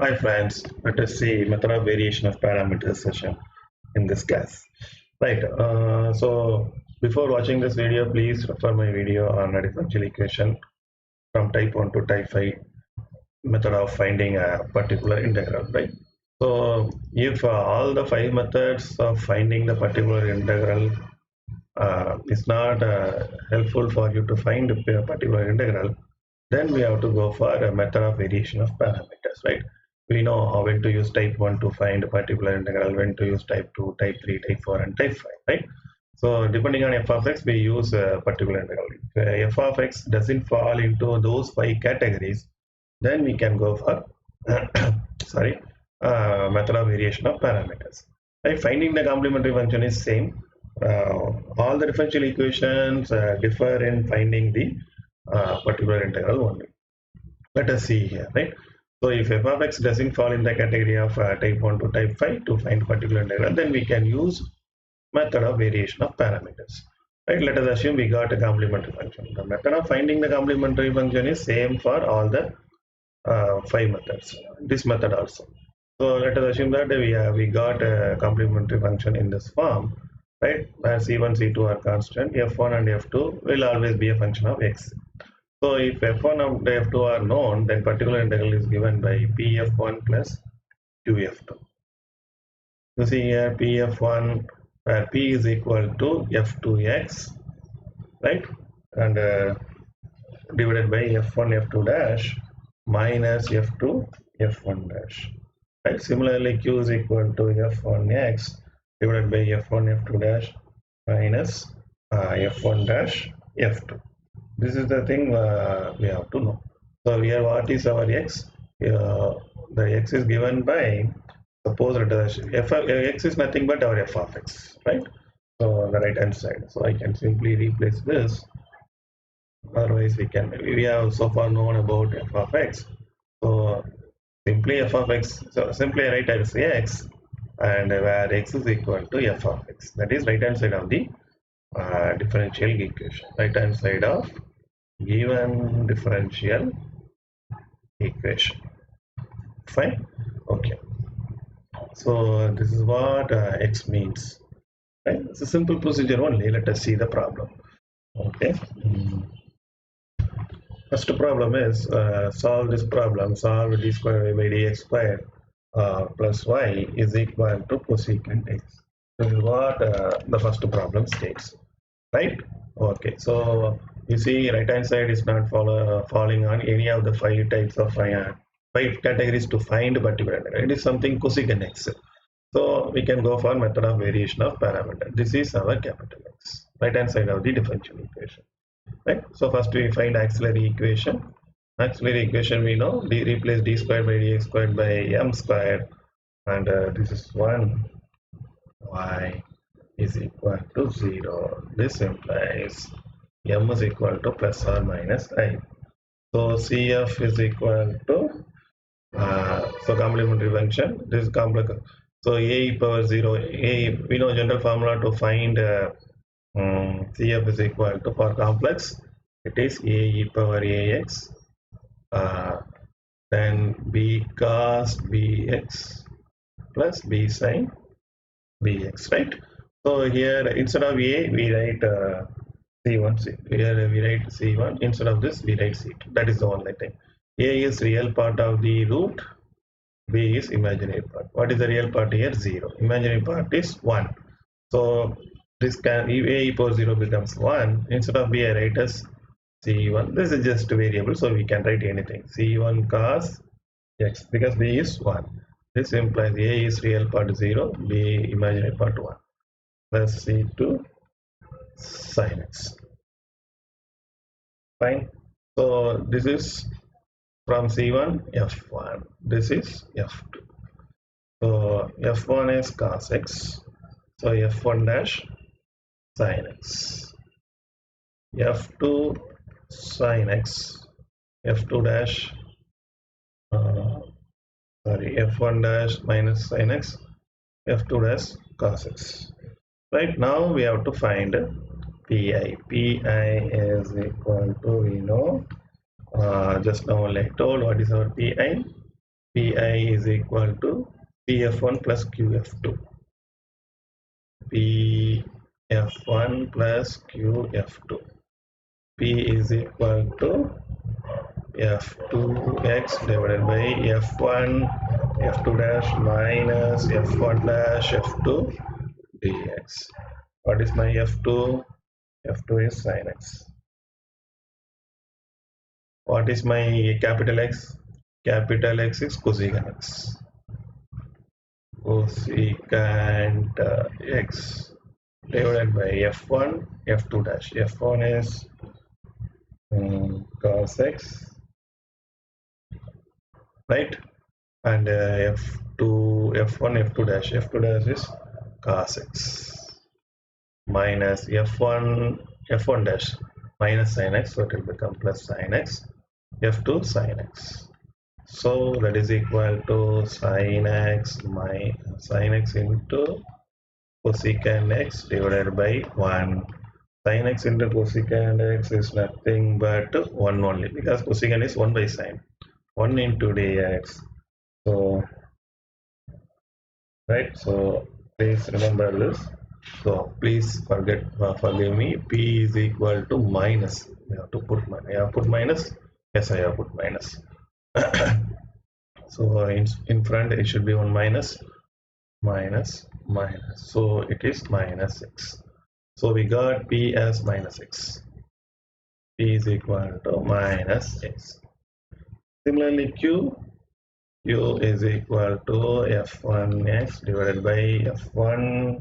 Hi friends, let us see method of variation of parameters session in this class. Right, so before watching this video, please refer my video on a differential equation from type 1 to type 5 method of finding a particular integral, right? So if all the 5 methods of finding the particular integral is not helpful for you to find a particular integral, then we have to go for a method of variation of parameters, right? We know how when to use type 1 to find a particular integral, when to use type 2, type 3, type 4 and type 5, right? So depending on f of x, we use a particular integral. If f of x doesn't fall into those 5 categories, then we can go for sorry, method of variation of parameters. Right? Finding the complementary function is same. All the differential equations differ in finding the particular integral only. Let us see here, right? So if f of x doesn't fall in the category of type 1 to type 5 to find particular integral, then we can use method of variation of parameters. Right? Let us assume we got a complementary function. The method of finding the complementary function is same for all the 5 methods. This method also. So let us assume that we got a complementary function in this form, right? Where c1, c2 are constant, f1 and f2 will always be a function of x. So if f1 and f2 are known, then particular integral is given by pf1 plus qf2. You see here pf1 where p is equal to f2x, right? And divided by f1 f2 dash minus f2 f1 dash. Right? Similarly, q is equal to f1x divided by f1 f2 dash minus f1 dash f2. This is the thing we have to know. So here what is our x? The x is given by, suppose x is nothing but our f of x, right? So on the right hand side. So I can simply replace this. Otherwise we have so far known about f of x. So simply f of x, so simply write as x, and where x is equal to f of x. That is right hand side of the differential equation. Right hand side of given differential equation. Fine. Okay. So this is what x means. Right? It's a simple procedure only. Let us see the problem. Okay. First problem is solve this problem. Solve d squared by dx squared plus y is equal to cosecant x. This is what the first problem states, right? Okay, so you see right hand side is not falling on any of the 5 types of 5 categories to find particular integral. It is something cosecant x. So we can go for method of variation of parameter. This is our capital X, right hand side of the differential equation. Right. So first we find auxiliary equation. Auxiliary equation we know replace d squared by dx squared by m squared, and this is 1 y is equal to 0. This implies m is equal to plus or minus I. So cf is equal to so complementary function. This is complex. So a e power 0. A we know general formula to find cf is equal to, for complex, it is a e power ax then b cos bx plus b sin bx, right? So here instead of a we write c1, here we write c1, instead of this we write c2. That is the only thing. A is real part of the root, b is imaginary part. What is the real part here? 0. Imaginary part is 1. So this can, a equals 0 becomes 1. Instead of b I write as c1. This is just a variable, so we can write anything. c1 cos x, because b is 1. This implies a is real part 0, b imaginary part 1, plus c2 sin x. Fine. So this is from c1 f1. This is f2. So f1 is cos x. So f1 dash sin x. f2 sin x. f2 dash f1 dash minus sin x. f2 dash cos x. Right, now we have to find pi. Pi is equal to, we know, just now like told, what is our pi? Pi is equal to Pf1 plus Qf2. Pf1 plus Qf2. P is equal to F2x divided by F1 F2 dash minus F1 dash F2 dx. What is my F2? F2 is sin x. What is my capital X? Capital X is cosecant x. Cosecant x divided by F1 F2 dash. F1 is cos x, right? And F2 F1 F2 dash. F2 dash is cos x minus F1 dash minus sin x, so it will become plus sin x, F2 sin x. So that is equal to sin x into cosecant x divided by 1. Sin x into cosecant x is nothing but 1 only, because cosecant is 1 by sin. 1 into dx. So, right, so please remember this. So please forgive me. P is equal to minus. You have to put minus. I have put minus. Yes, I have put minus. So in front it should be one minus. So it is minus 6. So we got P as minus 6. P is equal to minus 6. Similarly, Q is equal to F1x divided by F1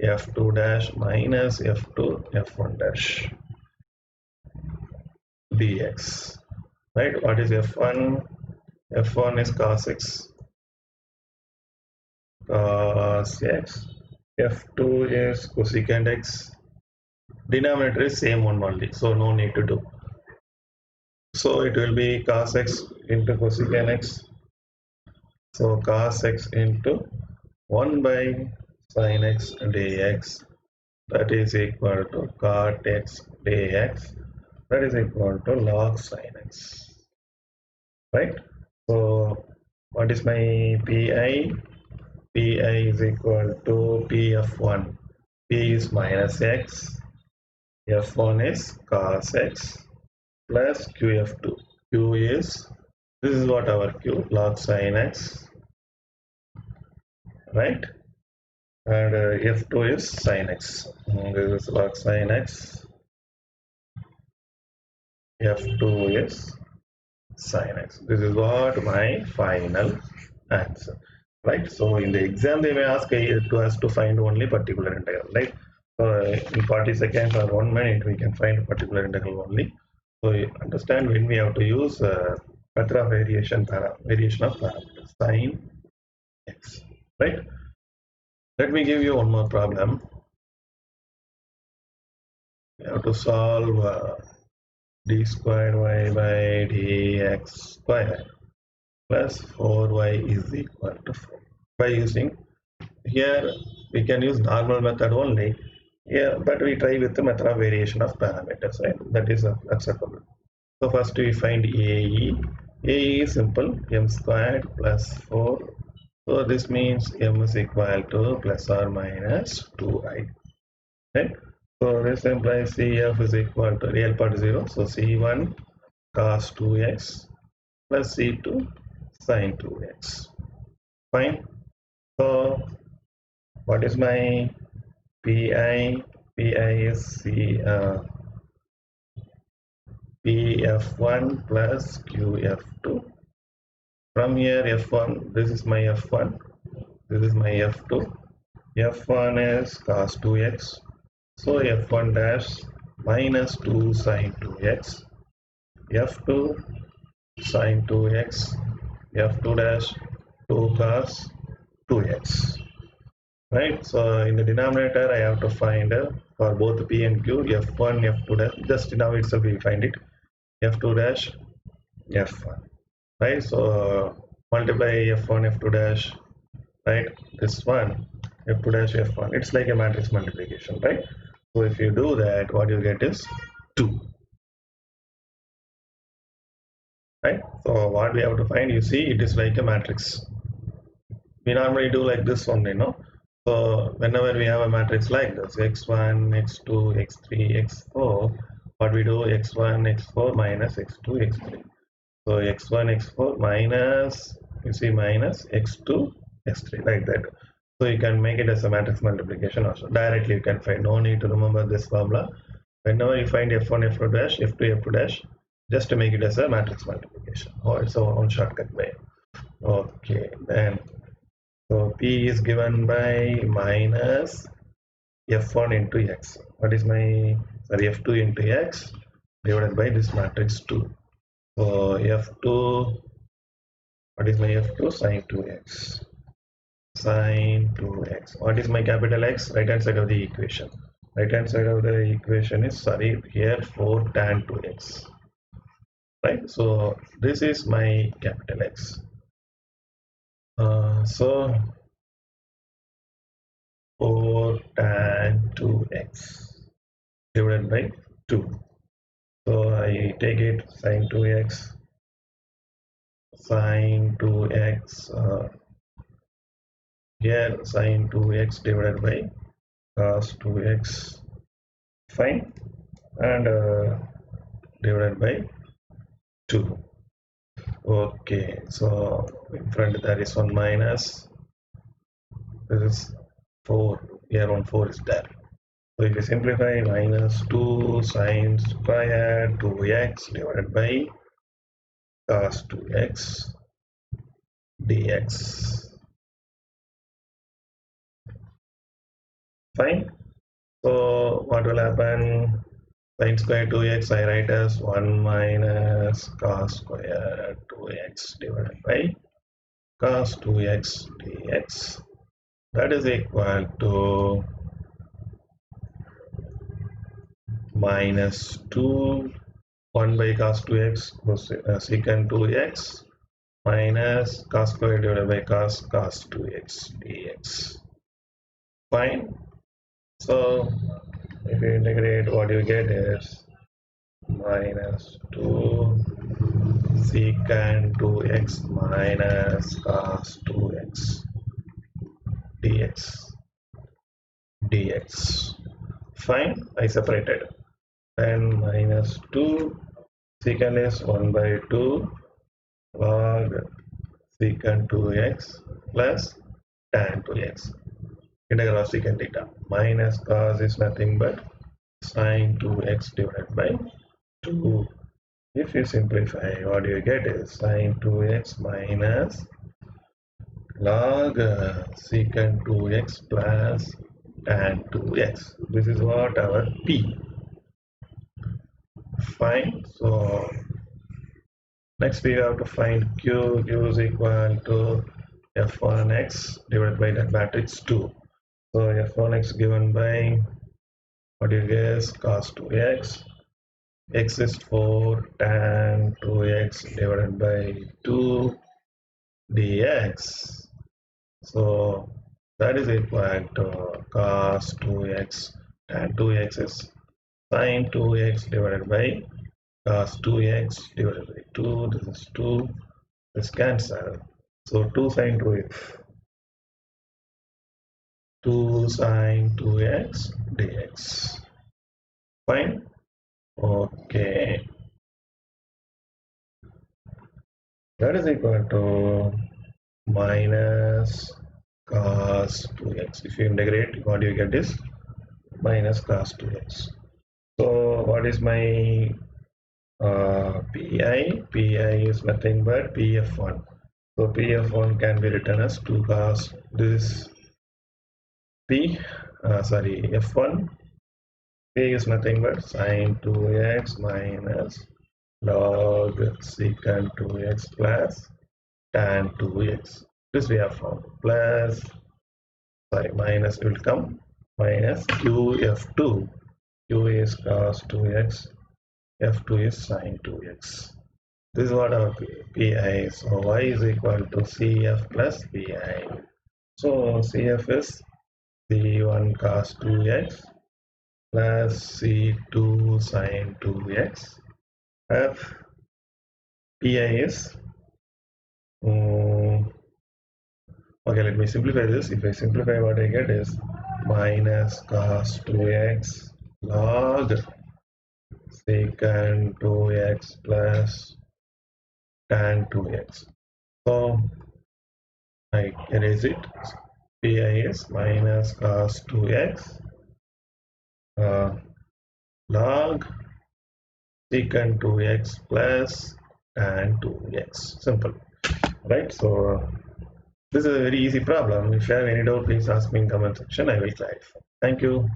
F2 dash minus F2 F1 dash dx. Right? What is F1? F1 is cos x. Cos x. F2 is cosecant x. Denominator is same one only, so no need to do. So it will be cos x into cosecant x. So cos x into 1 by sin x dx, that is equal to cot x dx, that is equal to log sin x. Right? So what is my Pi? Pi is equal to Pf1. P is minus x. F1 is cos x plus Qf2. Q is, this is what our Q, log sin x, right? And F2 is sin x. This is log sin x. F2 is sin x. This is what my final answer, right? So in the exam they may ask to us to find only particular integral, right? So in 40 seconds or 1 minute we can find a particular integral only. So you understand when we have to use method of variation of parameters, sin x, right? Let me give you one more problem. You have to solve d squared y by dx squared plus 4y is equal to 4. By using, here we can use normal method only, here, but we try with the method of variation of parameters, right? That is acceptable. So first we find AE. AE is simple, m squared plus 4. So this means m is equal to plus or minus 2i, right? So this implies CF is equal to real part 0. So C1 cos 2x plus C2 sin 2x. Fine. So what is my Pi? Pi is Pf1 plus Qf2. From here F1, this is my F1, this is my F2. F1 is cos 2x. So F1 dash minus 2 sin 2x. F2 sin 2x. F2 dash 2 cos 2x. Right? So in the denominator I have to find for both P and Q F1, F2 dash. Just now itself we find it. F2 dash F1. Right? So multiply F1, F2 dash. Right? This one F2 dash F1. It's like a matrix multiplication, right? So if you do that, what you get is 2. right? So what we have to find, you see, it is like a matrix. We normally do like this only, no? So whenever we have a matrix like this, x1, x2, x3, x4, what we do, x1, x4 minus x2, x3. So x1, x4 minus, you see, minus x2, x3, like that. So you can make it as a matrix multiplication also. Directly you can find, no need to remember this formula. Whenever you find f1, f2 dash, f2, f2 dash, just to make it as a matrix multiplication. Or it's our own shortcut way. Okay, then so P is given by minus F1 into X. What is my, sorry, F2 into X divided by this matrix 2. So F2, what is my F2? Sine 2X. Sine 2X. What is my capital X? Right hand side of the equation. Right hand side of the equation is, sorry, here 4 tan 2X. Right? So this is my capital X. So 4 tan 2X divided by 2. So I take it sine 2x, sine 2x, here sine 2x divided by cos 2x, fine, and divided by 2. Okay, so in front there is one minus, this is 4, here one 4 is there. So if you simplify, minus 2 sine square 2x divided by cos 2x dx. Fine. So what will happen? Sine square 2x I write as 1 minus cos square 2x divided by cos 2x dx. That is equal to minus 2, 1 by cos 2x secant 2x minus cos square divided by cos 2x dx. Fine. So if you integrate, what you get is minus 2 secant 2x minus cos 2x dx. Fine, I separated. Then minus 2 secant is 1 by 2 log secant 2x plus tan 2x integral of secant theta minus cos is nothing but sine 2x divided by 2. If you simplify, what you get is sine 2x minus log secant 2x plus tan 2x. This is what our P. Fine. So next we have to find Q. Q is equal to f1x divided by that matrix 2. So f1x given by, what you guess, cos 2x. X is 4 tan 2x divided by 2 dx. So that is equal to cos 2x tan 2x is sine 2x divided by cos 2x divided by 2. This is 2. This cancel. So 2 sine 2x. 2 sine 2x dx. Fine. Okay. That is equal to minus cos 2x. If you integrate, what you get is minus cos 2x. So what is my pi? Pi is nothing but pf1. So pf1 can be written as 2 cos this p, sorry, f1. P is nothing but sine 2x minus log secant 2x plus tan 2x. This we have found. Plus, sorry, minus will come, minus qf2. Q is cos 2x, f2 is sine 2x. This is what our pi is. So y is equal to cf plus pi. So cf is c1 cos 2x plus c2 sine 2x. F PI is okay, let me simplify this. If I simplify, what I get is minus cos 2x log secant 2x plus tan 2x. So I erase it. PI is minus cos 2x log secant 2x plus tan 2x. Simple, right? So this is a very easy problem. If you have any doubt, please ask me in comment section. I will clarify. Thank you.